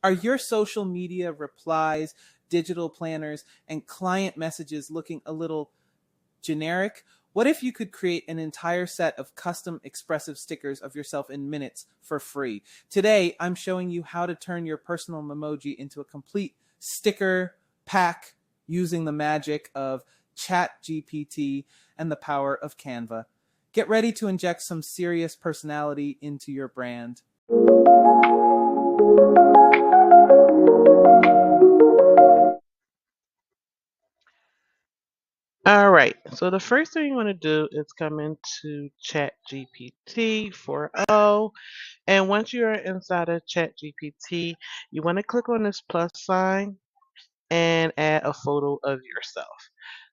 Are your social media replies, digital planners, and client messages looking a little generic? What if you could create an entire set of custom expressive stickers of yourself in minutes for free? Today, I'm showing you how to turn your personal Memoji into a complete sticker pack using the magic of ChatGPT and the power of Canva. Get ready to inject some serious personality into your brand. All right, so the first thing you want to do is come into ChatGPT 4.0, and once you are inside of ChatGPT, you want to click on this plus sign and add a photo of yourself.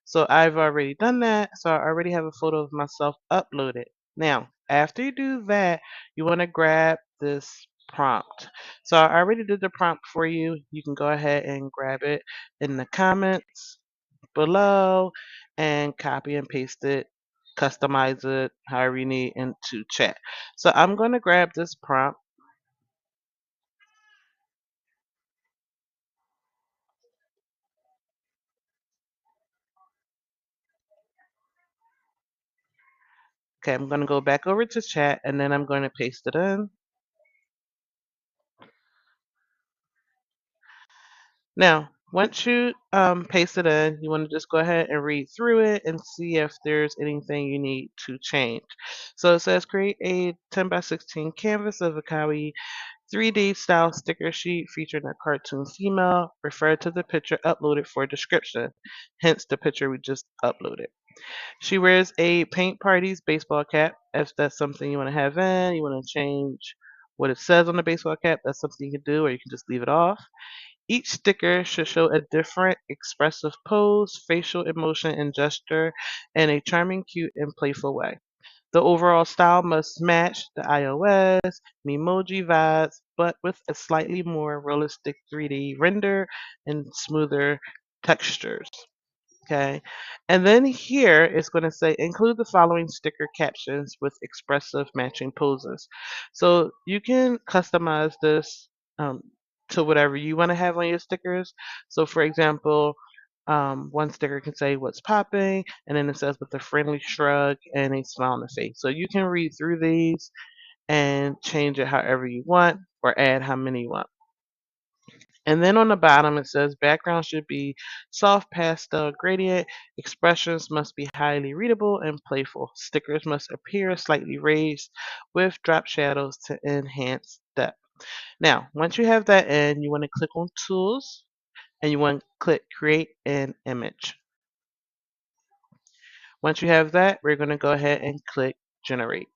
So I've already done that, so I already have a photo of myself uploaded. Now, after you do that, you want to grab this prompt. So I already did the prompt for you. You can go ahead and grab it in the comments below and copy and paste it, customize it however you need into chat. So I'm going to grab this prompt. Okay, I'm going to go back over to chat and then I'm going to paste it in. Now, once you paste it in, you want to just go ahead and read through it and see if there's anything you need to change. So it says create a 10 by 16 canvas of a kawaii 3D style sticker sheet featuring a cartoon female. Refer to the picture uploaded for description, hence the picture we just uploaded. She wears a paint party's baseball cap. If that's something you want to have in, you want to change what it says on the baseball cap, that's something you can do, or you can just leave it off. Each sticker should show a different expressive pose, facial emotion, and gesture in a charming, cute, and playful way. The overall style must match the iOS Memoji vibes, but with a slightly more realistic 3D render and smoother textures. Okay. And then here it's going to say include the following sticker captions with expressive matching poses. So you can customize this um, to whatever you want to have on your stickers. So for example, one sticker can say what's popping, and then it says with a friendly shrug and a smile on the face. So you can read through these and change it however you want or add how many you want. And then on the bottom it says background should be soft pastel gradient. Expressions must be highly readable and playful. Stickers must appear slightly raised with drop shadows to enhance depth. Now, once you have that in, you want to click on Tools and you want to click Create an Image. Once you have that, we're going to go ahead and click Generate.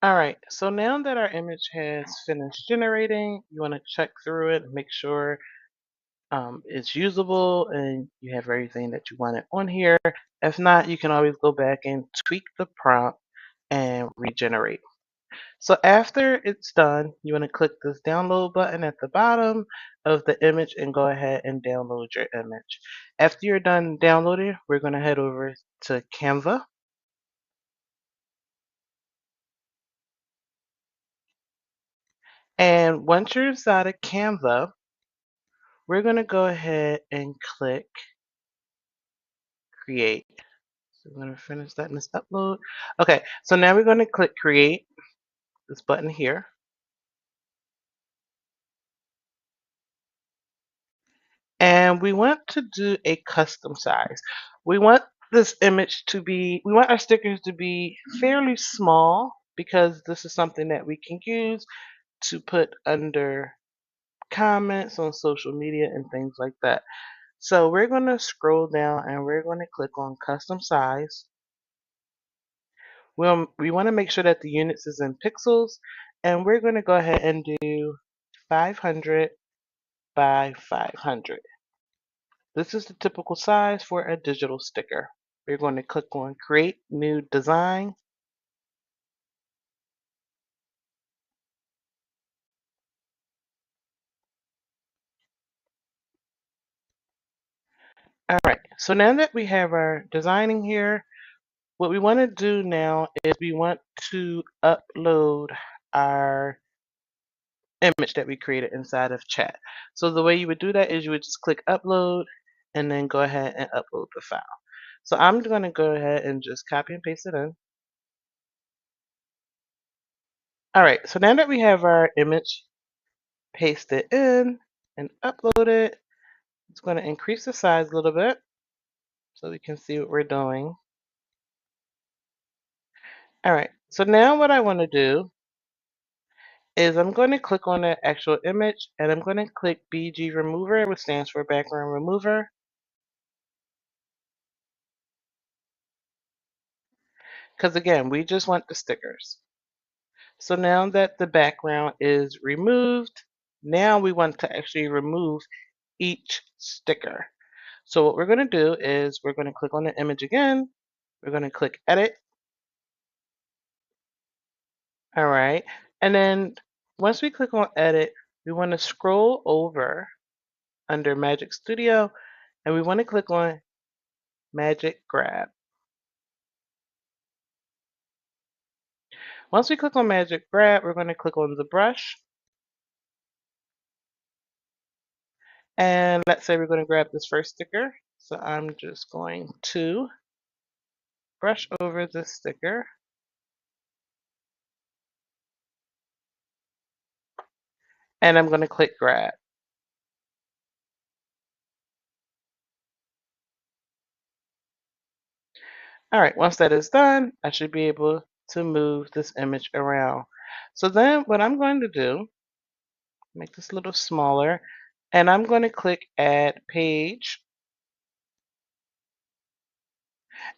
All right, so now that our image has finished generating, you want to check through it and make sure it's usable and you have everything that you wanted on here. If not, you can always go back and tweak the prompt and regenerate. So after it's done, you want to click this download button at the bottom of the image and go ahead and download your image. After you're done downloading, we're going to head over to Canva. And once you're inside of Canva, we're going to go ahead and click create. So we're going to finish that in this upload. Okay, so now we're going to click create, this button here. And we want to do a custom size. We want this image to be, we want our stickers to be fairly small because this is something that we can use to put under comments on social media and things like that. So we're going to scroll down and we're going to click on custom size. We want to make sure that the units is in pixels and we're going to go ahead and do 500 by 500. This is the typical size for a digital sticker. We're going to click on create new design. All right, so now that we have our designing here, What we want to do now is we want to upload our image that we created inside of chat. So the way you would do that is you would just click upload and then go ahead and upload the file. So I'm going to go ahead and just copy and paste it in. Alright, so now that we have our image pasted in and uploaded, it's going to increase the size a little bit so we can see what we're doing. Alright, so now what I want to do is I'm going to click on the actual image and I'm going to click BG Remover, which stands for Background Remover. Because again, we just want the stickers. So now that the background is removed, now we want to actually remove each sticker. So what we're going to do is we're going to click on the image again. We're going to click edit. All right. And then once we click on edit, we want to scroll over under Magic Studio and we want to click on Magic Grab. Once we click on Magic Grab, we're going to click on the brush. And let's say we're going to grab this first sticker. So I'm just going to brush over this sticker. And I'm going to click grab. All right, once that is done, I should be able to move this image around. So then what I'm going to do, make this a little smaller, and I'm going to click add page.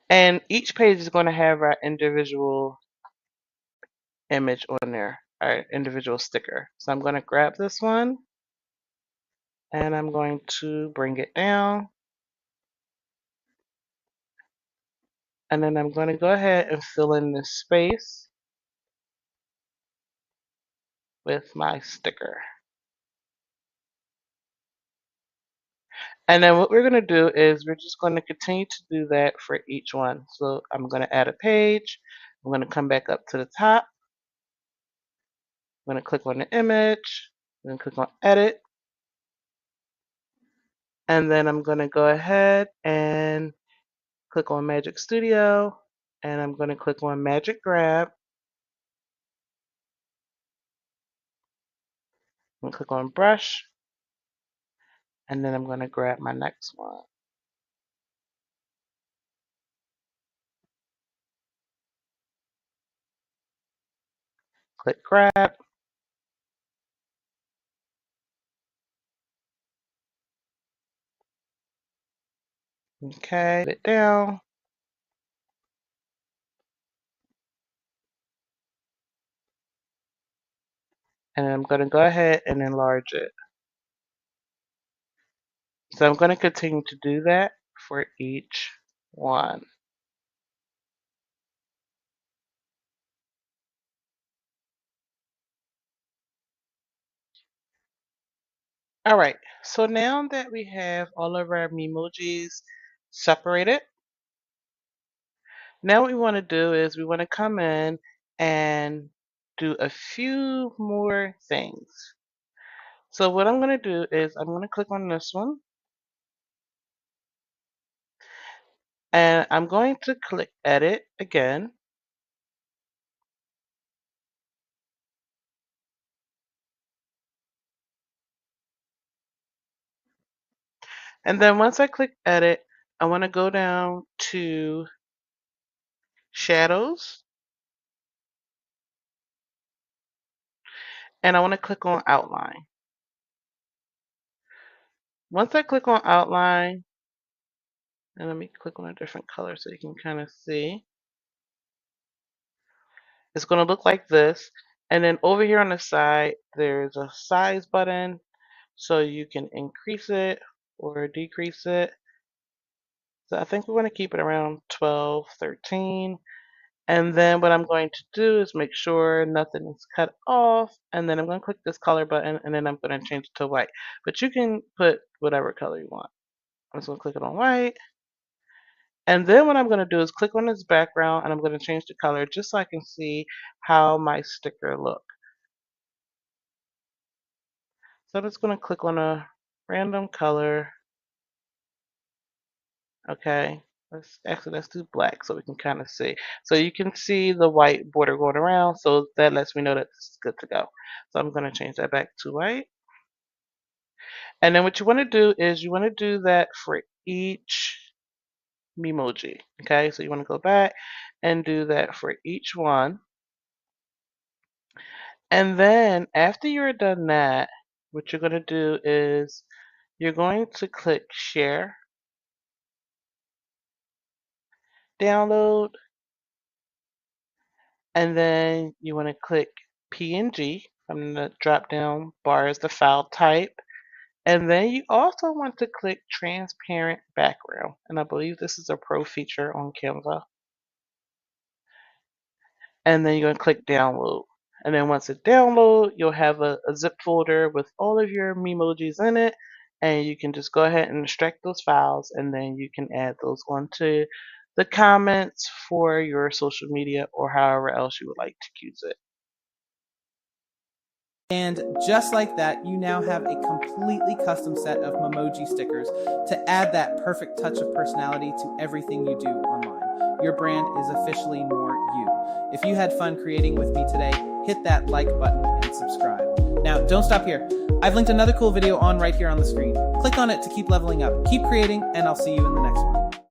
And each page is going to have our individual image on there, our individual sticker. So I'm going to grab this one and I'm going to bring it down. And then I'm going to go ahead and fill in this space with my sticker. And then what we're going to do is we're just going to continue to do that for each one. So I'm going to add a page. I'm going to come back up to the top. I'm going to click on the image. I'm going to click on edit. And then I'm going to go ahead and click on Magic Studio. And I'm going to click on Magic Grab. I'm going to click on Brush. And then I'm going to grab my next one. Click Grab. Okay, put it down. And I'm going to go ahead and enlarge it. So I'm going to continue to do that for each one. All right, so now that we have all of our Memojis separated, now what we want to do is we want to come in and do a few more things. So what I'm going to do is I'm going to click on this one and I'm going to click edit again. And then once I click edit, I want to go down to shadows and I want to click on outline. Once I click on outline, and let me click on a different color so you can kind of see. It's going to look like this. And then over here on the side, there's a size button so you can increase it or decrease it. So I think we want to keep it around 12, 13. And then what I'm going to do is make sure nothing is cut off. And then I'm going to click this color button and then I'm going to change it to white. But you can put whatever color you want. I'm just going to click it on white. And then what I'm going to do is click on this background and I'm going to change the color just so I can see how my sticker look. So I'm just going to click on a random color. Okay, let's do black so we can kind of see. So you can see the white border going around, so that lets me know that this is good to go. So I'm going to change that back to white. And then what you want to do is you want to do that for each Memoji. Okay, so you want to go back and do that for each one. And then after you're done that, what you're going to do is you're going to click share, download, and then you want to click PNG from the drop down bar as the file type. And then you also want to click transparent background. And I believe this is a pro feature on Canva. And then you're going to click download. And then once it downloads, you'll have a zip folder with all of your Memojis in it. And you can just go ahead and extract those files, and then you can add those onto the comments for your social media or however else you would like to use it. And just like that, you now have a completely custom set of Memoji stickers to add that perfect touch of personality to everything you do online. Your brand is officially more you. If you had fun creating with me today, hit that like button and subscribe. Now, don't stop here. I've linked another cool video on right here on the screen. Click on it to keep leveling up. Keep creating, and I'll see you in the next one.